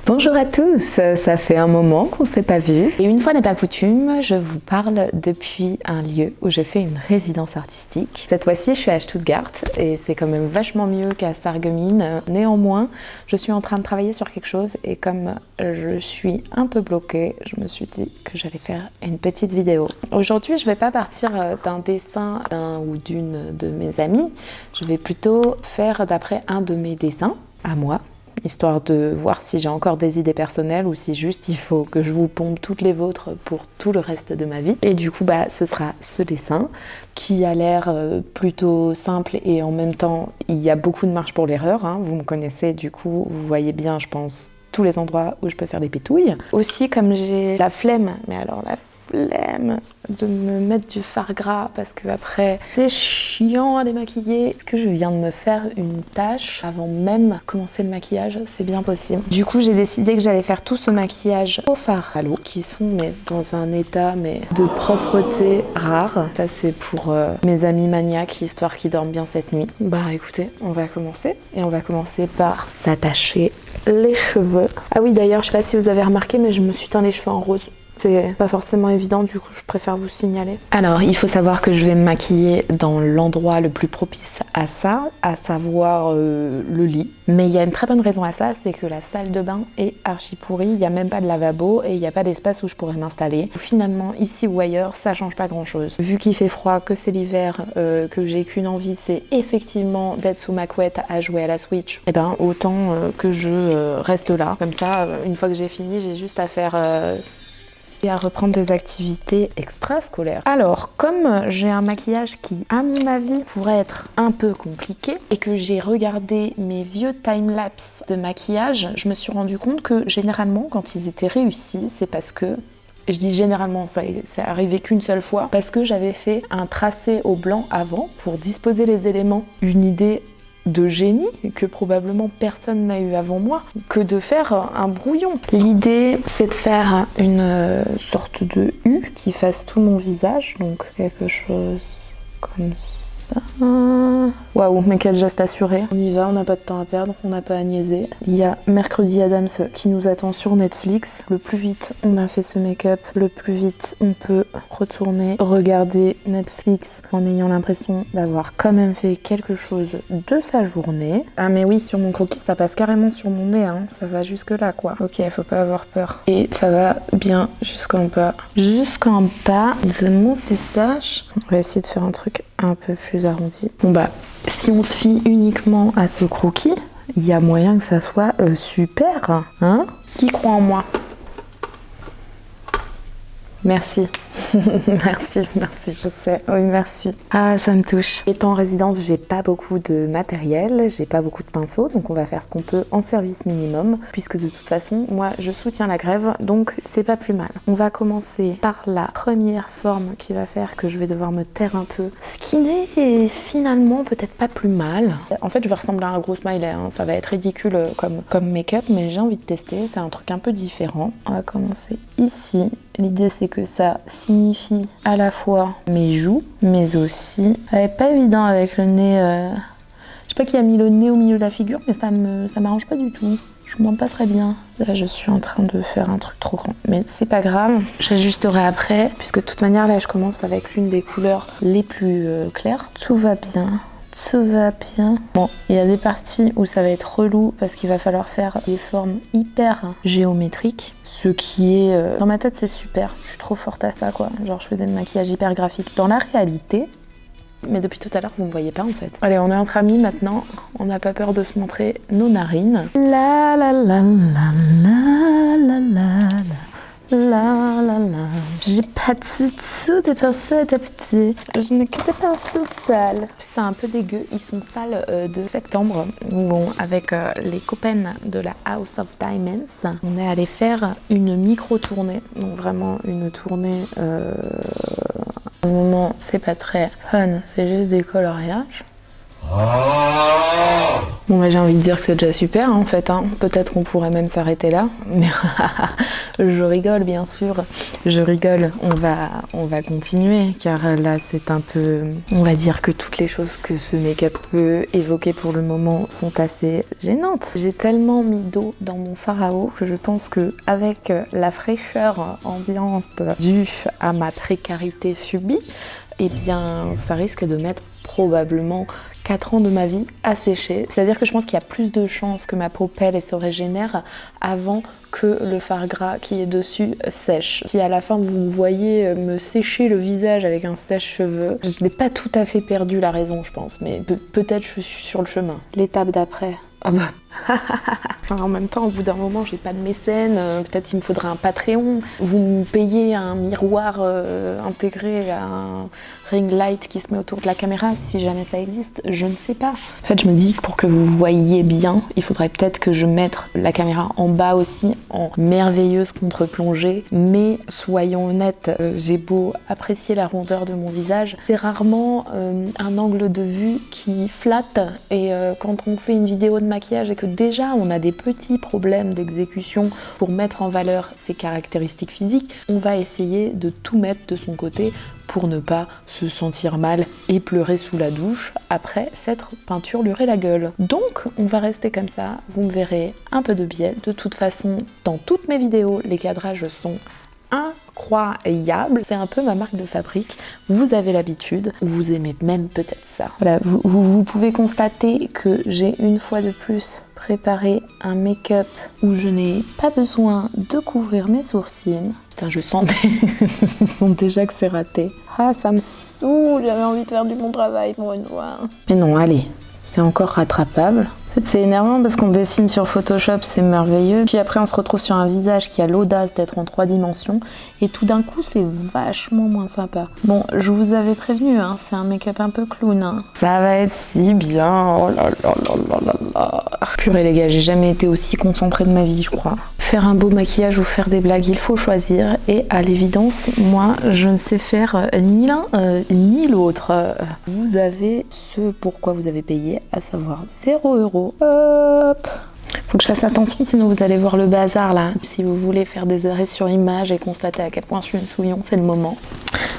Bonjour à tous, ça fait un moment qu'on ne s'est pas vu. Et une fois n'est pas coutume, je vous parle depuis un lieu où je fais une résidence artistique. Cette fois-ci, je suis à Stuttgart et c'est quand même vachement mieux qu'à Sarreguemines. Néanmoins, je suis en train de travailler sur quelque chose et comme je suis un peu bloquée, je me suis dit que j'allais faire une petite vidéo. Aujourd'hui, je ne vais pas partir d'un dessin d'un ou d'une de mes amies. Je vais plutôt faire d'après un de mes dessins à moi, histoire de voir si j'ai encore des idées personnelles ou si juste il faut que je vous pompe toutes les vôtres pour tout le reste de ma vie. Et du coup, ce sera ce dessin qui a l'air plutôt simple et en même temps, il y a beaucoup de marge pour l'erreur. Hein. Vous me connaissez, du coup, vous voyez bien, je pense, tous les endroits où je peux faire des pétouilles. Aussi, comme j'ai la flemme, mais alors la flemme de me mettre du fard gras parce que après c'est chiant à démaquiller. Est-ce que je viens de me faire une tache avant même commencer le maquillage? C'est bien possible. Du coup, j'ai décidé que j'allais faire tout ce maquillage au fard à l'eau qui sont dans un état de propreté rare. Ça, c'est pour mes amis maniaques, histoire qu'ils dorment bien cette nuit. Écoutez, on va commencer et on va commencer par s'attacher les cheveux. Ah oui, d'ailleurs, je sais pas si vous avez remarqué, mais je me suis teint les cheveux en rose. C'est pas forcément évident, du coup je préfère vous signaler. Alors il faut savoir que je vais me maquiller dans l'endroit le plus propice à ça, à savoir le lit. Mais il y a une très bonne raison à ça, c'est que la salle de bain est archi pourrie, il n'y a même pas de lavabo et il n'y a pas d'espace où je pourrais m'installer. Finalement, ici ou ailleurs, ça change pas grand chose. Vu qu'il fait froid, que c'est l'hiver, que j'ai qu'une envie, c'est effectivement d'être sous ma couette à jouer à la Switch, et autant que je reste là. Comme ça, une fois que j'ai fini, j'ai juste à faire... et à reprendre des activités extrascolaires. Alors, comme j'ai un maquillage qui, à mon avis, pourrait être un peu compliqué et que j'ai regardé mes vieux time-lapse de maquillage, je me suis rendu compte que généralement, quand ils étaient réussis, c'est parce que je dis généralement, ça c'est arrivé qu'une seule fois, parce que j'avais fait un tracé au blanc avant pour disposer les éléments. Une idée de génie que probablement personne n'a eu avant moi que de faire un brouillon. L'idée, c'est de faire une sorte de U qui fasse tout mon visage, donc quelque chose comme ça. Waouh, mais quel geste assuré. On y va, on n'a pas de temps à perdre, on n'a pas à niaiser. Il y a Mercredi Adams qui nous attend sur Netflix. Le plus vite on a fait ce make-up, le plus vite on peut retourner regarder Netflix en ayant l'impression d'avoir quand même fait quelque chose de sa journée. Ah mais oui, sur mon croquis ça passe carrément sur mon nez, hein. Ça va jusque là quoi. Ok, faut pas avoir peur. Et ça va bien jusqu'en bas. Jusqu'en bas de mon visage. On va essayer de faire un truc un peu plus arrondi. Si on se fie uniquement à ce croquis, il y a moyen que ça soit super, hein? Qui croit en moi? Merci. merci, je sais. Oui, merci. Ah, ça me touche. Étant en résidence, j'ai pas beaucoup de matériel, j'ai pas beaucoup de pinceaux, donc on va faire ce qu'on peut en service minimum, puisque de toute façon, moi, je soutiens la grève, donc c'est pas plus mal. On va commencer par la première forme qui va faire que je vais devoir me taire un peu, ce qui n'est finalement peut-être pas plus mal. En fait, je vais ressembler à un gros smiley, hein. Ça va être ridicule comme make-up, mais j'ai envie de tester, c'est un truc un peu différent. On va commencer ici. L'idée, c'est que ça signifie à la fois mes joues, mais aussi... Ça n'est pas évident avec le nez... Je sais pas qui a mis le nez au milieu de la figure, mais ça m'arrange pas du tout. Je m'en passerais bien. Là, je suis en train de faire un truc trop grand. Mais c'est pas grave, j'ajusterai après. Puisque de toute manière, là, je commence avec l'une des couleurs les plus claires. Tout va bien. Tout va bien. Bon, il y a des parties où ça va être relou parce qu'il va falloir faire des formes hyper géométriques. Ce qui est... Dans ma tête, c'est super. Je suis trop forte à ça, quoi. Genre, je fais des maquillages hyper graphiques. Dans la réalité... Mais depuis tout à l'heure, vous me voyez pas, en fait. Allez, on est entre amis, maintenant. On n'a pas peur de se montrer nos narines. La la la la la la la la la la. J'ai pas du tout des pinceaux adaptés. Je n'ai que des pinceaux sales. C'est un peu dégueu. Ils sont sales de septembre. Bon, avec les copains de la House of Diamonds, on est allé faire une micro-tournée. Donc vraiment une tournée... Au moment, c'est pas très fun. C'est juste des coloriages. Bon bah j'ai envie de dire que c'est déjà super en fait, hein. Peut-être qu'on pourrait même s'arrêter là, mais je rigole bien sûr, je rigole, on va continuer car là c'est un peu, on va dire que toutes les choses que ce make-up peut évoquer pour le moment sont assez gênantes. J'ai tellement mis d'eau dans mon fard à eau que je pense que avec la fraîcheur ambiante due à ma précarité subie, eh bien ça risque de mettre probablement 4 ans de ma vie à sécher. C'est-à-dire que je pense qu'il y a plus de chances que ma peau pèle et se régénère avant que le fard gras qui est dessus sèche. Si à la fin vous me voyez me sécher le visage avec un sèche-cheveux, je n'ai pas tout à fait perdu la raison je pense, mais peut-être je suis sur le chemin. L'étape d'après. Ah bah. Enfin, en même temps, au bout d'un moment, j'ai pas de mécène, peut-être il me faudra un Patreon. Vous me payez un miroir intégré à un ring light qui se met autour de la caméra, si jamais ça existe, je ne sais pas. En fait, je me dis que pour que vous voyiez bien, il faudrait peut-être que je mette la caméra en bas aussi, en merveilleuse contre-plongée. Mais soyons honnêtes, j'ai beau apprécier la rondeur de mon visage, c'est rarement un angle de vue qui flatte. Et quand on fait une vidéo de maquillage et que déjà on a des petits problèmes d'exécution pour mettre en valeur ses caractéristiques physiques, on va essayer de tout mettre de son côté pour ne pas se sentir mal et pleurer sous la douche après s'être peinturluré la gueule. Donc on va rester comme ça, vous me verrez un peu de biais. De toute façon, dans toutes mes vidéos, les cadrages sont incroyable. C'est un peu ma marque de fabrique. Vous avez l'habitude, vous aimez même peut-être ça. Voilà, vous pouvez constater que j'ai une fois de plus préparé un make-up où je n'ai pas besoin de couvrir mes sourcils. Putain, je sens déjà que c'est raté. Ah, ça me saoule, j'avais envie de faire du bon travail pour une fois. Mais non, allez, c'est encore rattrapable. En fait, c'est énervant parce qu'on dessine sur Photoshop, c'est merveilleux. Puis après, on se retrouve sur un visage qui a l'audace d'être en 3 dimensions. Et tout d'un coup, c'est vachement moins sympa. Bon, je vous avais prévenu, hein, c'est un make-up un peu clown. Hein. Ça va être si bien. Oh là là là là là là. Purée les gars, j'ai jamais été aussi concentrée de ma vie, je crois. Faire un beau maquillage ou faire des blagues, il faut choisir. Et à l'évidence, moi, je ne sais faire ni l'un ni l'autre. Vous avez ce pourquoi vous avez payé, à savoir 0 €. Hop. Faut que je fasse attention, sinon vous allez voir le bazar là. Si vous voulez faire des arrêts sur image et constater à quel point je suis une souillon, c'est le moment.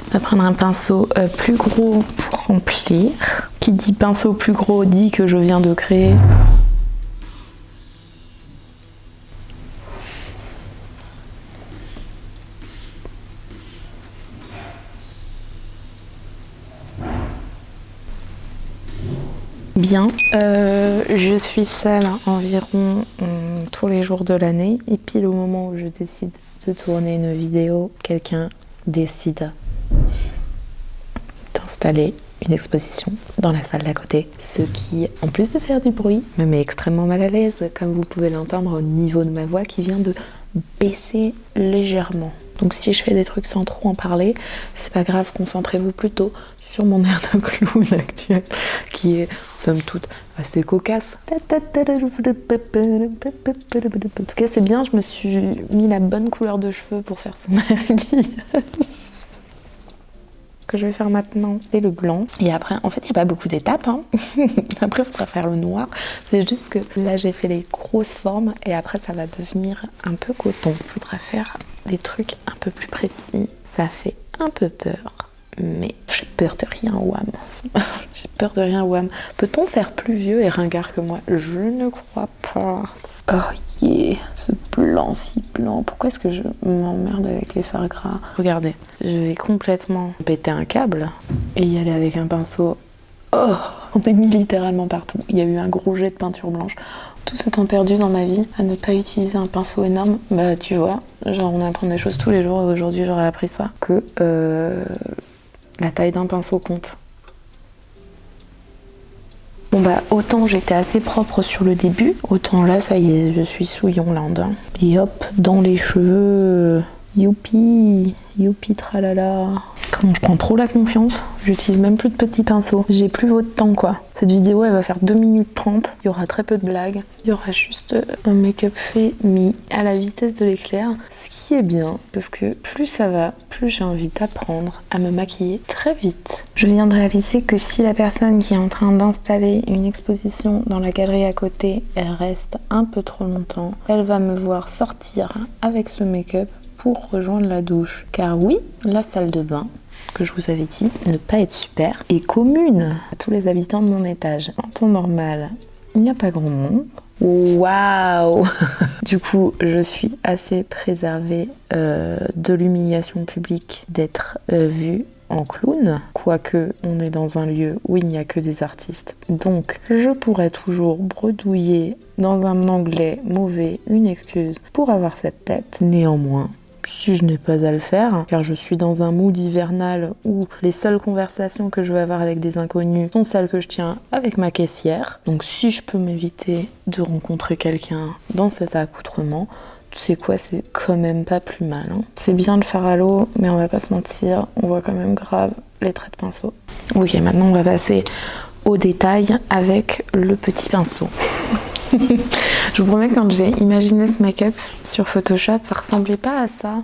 On va prendre un pinceau plus gros pour remplir. Qui dit pinceau plus gros dit que je viens de créer bien. Je suis seule environ tous les jours de l'année et pile au moment où je décide de tourner une vidéo, quelqu'un décide d'installer une exposition dans la salle d'à côté. Ce qui, en plus de faire du bruit, me met extrêmement mal à l'aise, comme vous pouvez l'entendre au niveau de ma voix qui vient de baisser légèrement. Donc si je fais des trucs sans trop en parler, c'est pas grave, concentrez-vous plutôt sur mon air de clown actuel, qui est, somme toute, assez cocasse. En tout cas, c'est bien, je me suis mis la bonne couleur de cheveux pour faire ce maquillage. Ce que je vais faire maintenant, c'est le blanc. Et après, en fait, il n'y a pas beaucoup d'étapes. Hein. Après, il faudra faire le noir. C'est juste que là, j'ai fait les grosses formes et après, ça va devenir un peu coton. Il faudra faire des trucs un peu plus précis. Ça fait un peu peur. Mais j'ai peur de rien, Wham. J'ai peur de rien, Wham. Peut-on faire plus vieux et ringard que moi? Je ne crois pas. Oh yeah, ce blanc si blanc. Pourquoi est-ce que je m'emmerde avec les fards gras? Regardez, je vais complètement péter un câble et y aller avec un pinceau. Oh, on est mis littéralement partout. Il y a eu un gros jet de peinture blanche. Tout ce temps perdu dans ma vie à ne pas utiliser un pinceau énorme, bah tu vois, genre on apprend des choses tous les jours et aujourd'hui j'aurais appris ça. Que la taille d'un pinceau compte. Bon bah autant j'étais assez propre sur le début, autant là ça y est, je suis souillon l'Inde. Et hop, dans les cheveux, youpi, youpi tralala. Comment je prends trop la confiance, j'utilise même plus de petits pinceaux. J'ai plus votre temps quoi. Cette vidéo elle va faire 2 minutes 30, il y aura très peu de blagues. Il y aura juste un make-up fait mis à la vitesse de l'éclair. Ce qui est bien, parce que plus ça va, plus j'ai envie d'apprendre à me maquiller très vite. Je viens de réaliser que si la personne qui est en train d'installer une exposition dans la galerie à côté, elle reste un peu trop longtemps, elle va me voir sortir avec ce make-up pour rejoindre la douche. Car oui, la salle de bain, que je vous avais dit ne pas être super, est commune à tous les habitants de mon étage. En temps normal, il n'y a pas grand monde. Waouh. Du coup, je suis assez préservée de l'humiliation publique d'être vue en clown, quoique on est dans un lieu où il n'y a que des artistes. Donc, je pourrais toujours bredouiller dans un anglais mauvais une excuse pour avoir cette tête. Néanmoins, si je n'ai pas à le faire, car je suis dans un mood hivernal où les seules conversations que je vais avoir avec des inconnus sont celles que je tiens avec ma caissière. Donc si je peux m'éviter de rencontrer quelqu'un dans cet accoutrement, tu sais quoi, c'est quand même pas plus mal. Hein. C'est bien le fard à l'eau, mais on va pas se mentir, on voit quand même grave les traits de pinceau. Ok, maintenant on va passer au détail avec le petit pinceau. Je vous promets, quand j'ai imaginé ce make-up sur Photoshop, ça ressemblait pas à ça.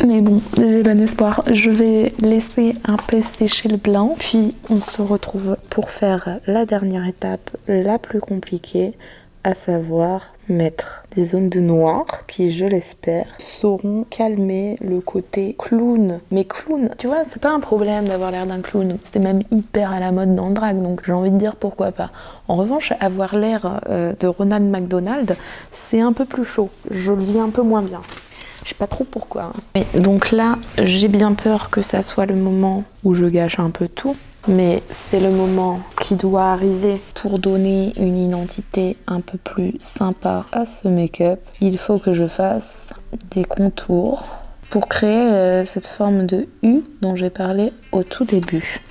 Mais bon, j'ai bon espoir. Je vais laisser un peu sécher le blanc, puis on se retrouve pour faire la dernière étape, la plus compliquée, à savoir mettre des zones de noir qui, je l'espère, sauront calmer le côté clown. Mais clown, tu vois, c'est pas un problème d'avoir l'air d'un clown. C'est même hyper à la mode dans le drag, donc j'ai envie de dire pourquoi pas. En revanche, avoir l'air de Ronald McDonald, c'est un peu plus chaud. Je le vis un peu moins bien. Je sais pas trop pourquoi. Mais donc là, j'ai bien peur que ça soit le moment où je gâche un peu tout. Mais c'est le moment qui doit arriver pour donner une identité un peu plus sympa à ce make-up. Il faut que je fasse des contours pour créer cette forme de U dont j'ai parlé au tout début.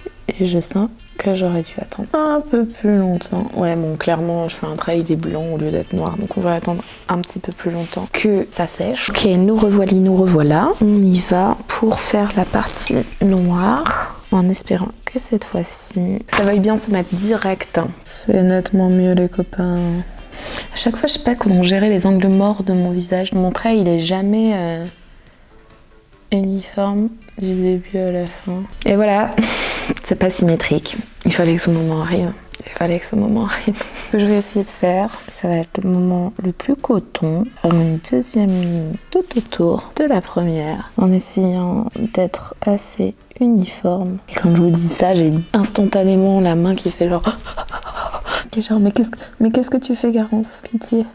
Et je sens que j'aurais dû attendre un peu plus longtemps. Ouais, bon, clairement, je fais un trait, il est blanc au lieu d'être noir, donc on va attendre un petit peu plus longtemps que ça sèche. Ok, nous revoilà. On y va pour faire la partie noire, en espérant que cette fois-ci, ça veuille bien se mettre direct. C'est nettement mieux, les copains. À chaque fois, je sais pas comment gérer les angles morts de mon visage. Mon trait, il est jamais uniforme du début à la fin. Et voilà. C'est pas symétrique. Il fallait que ce moment arrive. Ce que je vais essayer de faire, ça va être le moment le plus coton, faire une deuxième ligne tout autour de la première, en essayant d'être assez uniforme. Et quand je vous dis ça, j'ai instantanément la main qui fait genre... Et genre, mais qu'est-ce que tu fais, Garance?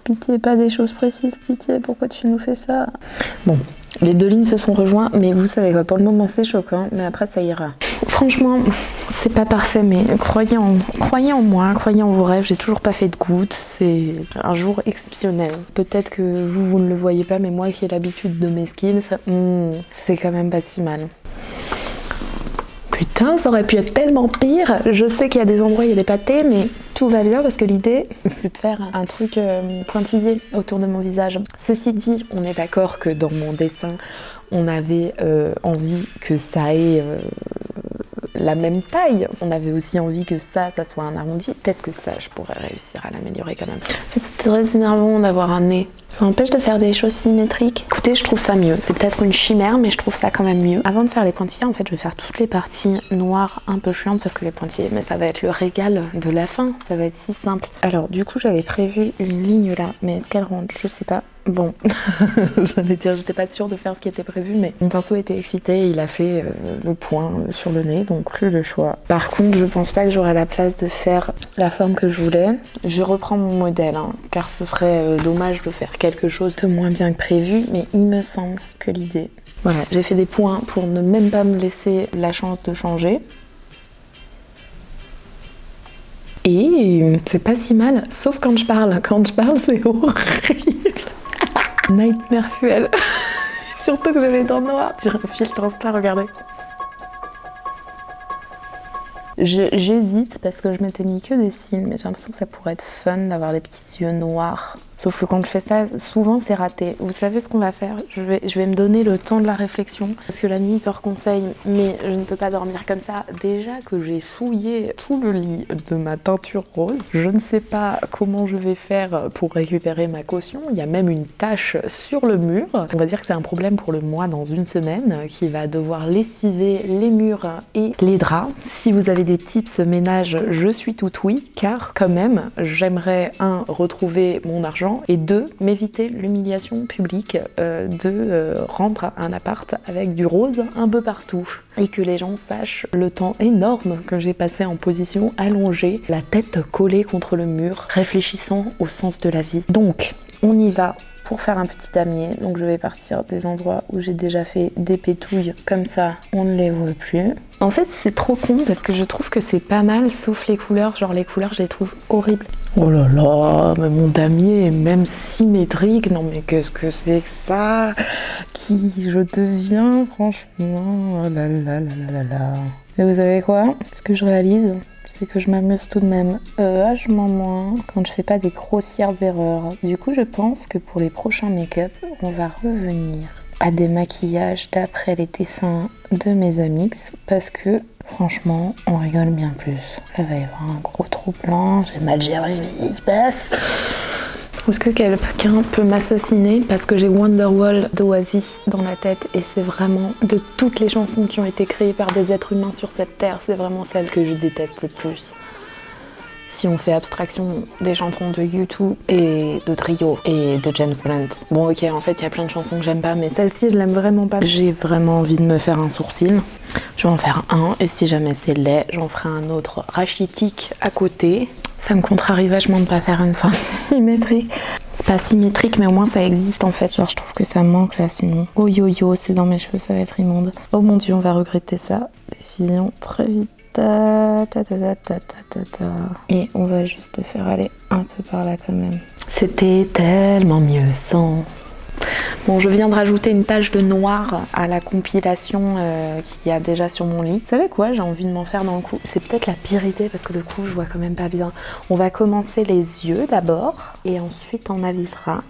Pitié, pas des choses précises, pitié, pourquoi tu nous fais ça? Bon, les deux lignes se sont rejoints, mais vous savez quoi, pour le moment c'est choquant, mais après ça ira. Franchement, c'est pas parfait, mais croyez en moi, croyez en vos rêves. J'ai toujours pas fait de gouttes, c'est un jour exceptionnel. Peut-être que vous ne le voyez pas, mais moi qui ai l'habitude de mes skills, c'est quand même pas si mal. Putain, ça aurait pu être tellement pire. Je sais qu'il y a des endroits où il y a des pâtés, mais tout va bien parce que l'idée, c'est de faire un truc pointillé autour de mon visage. Ceci dit, on est d'accord que dans mon dessin, on avait envie que ça ait la même taille. On avait aussi envie que ça soit un arrondi. Peut-être que ça, je pourrais réussir à l'améliorer quand même. En fait, c'est très énervant d'avoir un nez. Ça empêche de faire des choses symétriques. Écoutez, je trouve ça mieux. C'est peut-être une chimère, mais je trouve ça quand même mieux. Avant de faire les pointillés, en fait, je vais faire toutes les parties noires un peu chiantes parce que les pointillés, mais ça va être le régal de la fin. Ça va être si simple. Alors, du coup, j'avais prévu une ligne là, mais est-ce qu'elle rentre? Je sais pas. Bon, j'allais dire, j'étais pas sûre de faire ce qui était prévu, mais mon pinceau était excité et il a fait le point sur le nez, donc plus le choix. Par contre, je pense pas que j'aurai la place de faire la forme que je voulais. Je reprends mon modèle, car ce serait dommage de faire quelque chose de moins bien que prévu, mais il me semble que l'idée... Voilà, j'ai fait des points pour ne même pas me laisser la chance de changer. Et c'est pas si mal, sauf quand je parle. Quand je parle, c'est horrible. Nightmare fuel. Surtout que j'avais les dents noires. J'ai un filtre Insta, regardez. J'hésite parce que je m'étais mis que des cils, mais j'ai l'impression que ça pourrait être fun d'avoir des petits yeux noirs Sauf que quand je fais ça, souvent c'est raté. Vous savez ce qu'on va faire? Je vais me donner le temps de la réflexion parce que la nuit peur conseil, mais je ne peux pas dormir comme ça. Déjà que j'ai souillé tout le lit de ma teinture rose, je ne sais pas comment je vais faire pour récupérer ma caution. Il y a même une tache sur le mur. On va dire que c'est un problème pour le mois dans une semaine qui va devoir lessiver les murs et les draps. Si vous avez des tips ménage, je suis tout oui, car quand même, j'aimerais retrouver mon argent et m'éviter l'humiliation publique de rendre un appart avec du rose un peu partout. Et que les gens sachent le temps énorme que j'ai passé en position allongée, la tête collée contre le mur, réfléchissant au sens de la vie. Donc, on y va pour faire un petit damier. Donc je vais partir des endroits où j'ai déjà fait des pétouilles, comme ça on ne les voit plus. En fait c'est trop con parce que je trouve que c'est pas mal sauf les couleurs, genre les couleurs je les trouve horribles. Oh là là, mais mon damier est même symétrique, non mais qu'est-ce que c'est que ça? Qui je deviens franchement, oh là là là là là là. Et vous savez quoi? Ce que je réalise, c'est que je m'amuse tout de même vachement moins quand je fais pas des grossières erreurs. Du coup, je pense que pour les prochains make-up, on va revenir à des maquillages d'après les dessins de mes amis parce que franchement, on rigole bien plus. Là, va y avoir un gros trou blanc, j'ai mal géré mes espaces. Est-ce que quelqu'un peut m'assassiner parce que j'ai Wonderwall d'Oasis dans la tête et c'est vraiment de toutes les chansons qui ont été créées par des êtres humains sur cette terre, c'est vraiment celle que je déteste le plus. Si on fait abstraction des chansons de U2 et de Trio et de James Blunt. Bon ok, en fait il y a plein de chansons que j'aime pas, mais celle-ci je l'aime vraiment pas. J'ai vraiment envie de me faire un sourcil. Je vais en faire un et si jamais c'est laid, j'en ferai un autre rachitique à côté. Ça me contrarie vachement de pas faire une forme symétrique. C'est pas symétrique mais au moins ça existe en fait. Genre je trouve que ça manque là sinon. Oh yo yo, c'est dans mes cheveux, ça va être immonde. Oh mon dieu, on va regretter ça. Décision très vite. Et on va juste faire aller un peu par là quand même. C'était tellement mieux sans. Bon, je viens de rajouter une tache de noir à la compilation qu'il y a déjà sur mon lit. Vous savez quoi? J'ai envie de m'en faire dans le cou. C'est peut-être la pire idée parce que le cou, je vois quand même pas bien. On va commencer les yeux d'abord et ensuite on avisera.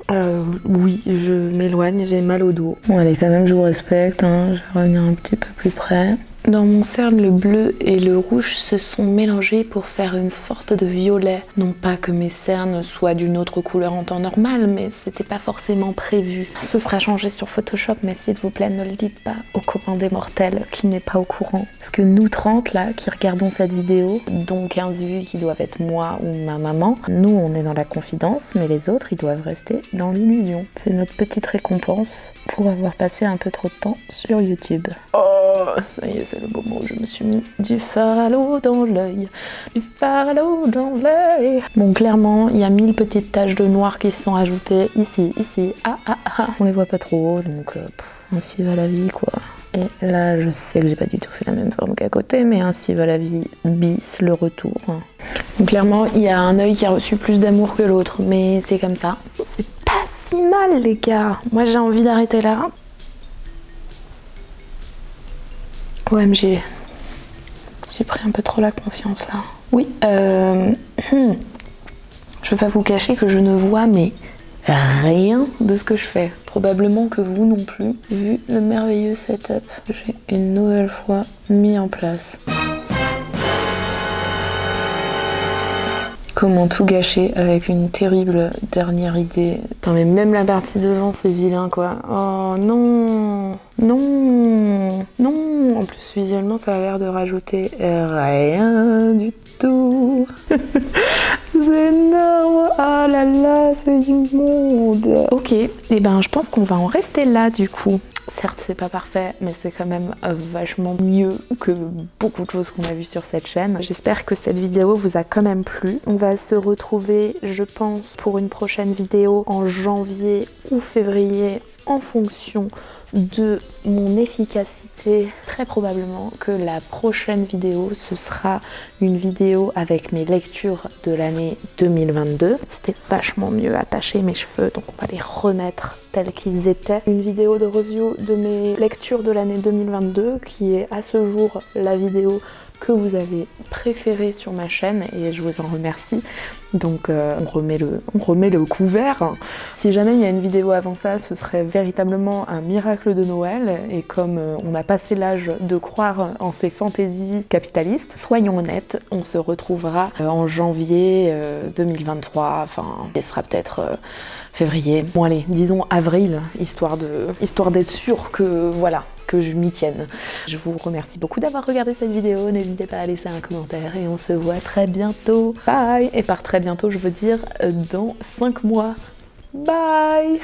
Oui, je m'éloigne, j'ai mal au dos. Bon, allez, quand même, je vous respecte. Hein. Je vais revenir un petit peu plus près. Dans mon cerne, le bleu et le rouge se sont mélangés pour faire une sorte de violet. Non pas que mes cernes soient d'une autre couleur en temps normal, mais c'était pas forcément prévu. Ce sera changé sur Photoshop, mais s'il vous plaît, ne le dites pas au commun des mortels qui n'est pas au courant. Parce que nous 30 là, qui regardons cette vidéo, dont 15 vues qui doivent être moi ou ma maman, nous on est dans la confidence, mais les autres ils doivent rester dans l'illusion. C'est notre petite récompense pour avoir passé un peu trop de temps sur YouTube. Oh, ça y est, c'est le moment où je me suis mis du fard à l'eau dans l'œil, du fard à l'eau dans l'œil. Bon, clairement, il y a 1000 petites taches de noir qui se sont ajoutées ici, ici, on les voit pas trop, donc ainsi va la vie, quoi. Et là, je sais que j'ai pas du tout fait la même forme qu'à côté, mais ainsi va la vie, bis, le retour. Donc clairement, il y a un œil qui a reçu plus d'amour que l'autre, mais c'est comme ça. C'est pas si mal, les gars. Moi, j'ai envie d'arrêter là. OMG, j'ai pris un peu trop la confiance là. Oui, je vais pas vous cacher que je ne vois mais rien de ce que je fais. Probablement que vous non plus, vu le merveilleux setup que j'ai une nouvelle fois mis en place. Comment tout gâcher avec une terrible dernière idée. Attends, mais même la partie devant, c'est vilain, quoi. Oh non, non, non. En plus, visuellement, ça a l'air de rajouter rien du tout. C'est énorme. Ah là là, c'est immonde. Ok, et ben, je pense qu'on va en rester là, du coup. Certes, c'est pas parfait, mais c'est quand même vachement mieux que beaucoup de choses qu'on a vues sur cette chaîne. J'espère que cette vidéo vous a quand même plu. On va se retrouver, je pense, pour une prochaine vidéo en janvier ou février en fonction de mon efficacité. Très probablement que la prochaine vidéo, ce sera une vidéo avec mes lectures de l'année 2022. C'était vachement mieux attaché mes cheveux, donc on va les remettre tels qu'ils étaient. Une vidéo de review de mes lectures de l'année 2022 qui est à ce jour la vidéo que vous avez préférée sur ma chaîne et je vous en remercie. Donc on remet le couvert. Si jamais il y a une vidéo avant ça, ce serait véritablement un miracle de Noël. Et comme on a passé l'âge de croire en ces fantaisies capitalistes, soyons honnêtes, on se retrouvera en janvier 2023. Enfin, ce sera peut-être février. Bon allez, disons avril, histoire d'être sûr que voilà, que je m'y tienne. Je vous remercie beaucoup d'avoir regardé cette vidéo. N'hésitez pas à laisser un commentaire et on se voit très bientôt. Bye! Et par très bientôt, je veux dire dans 5 mois. Bye!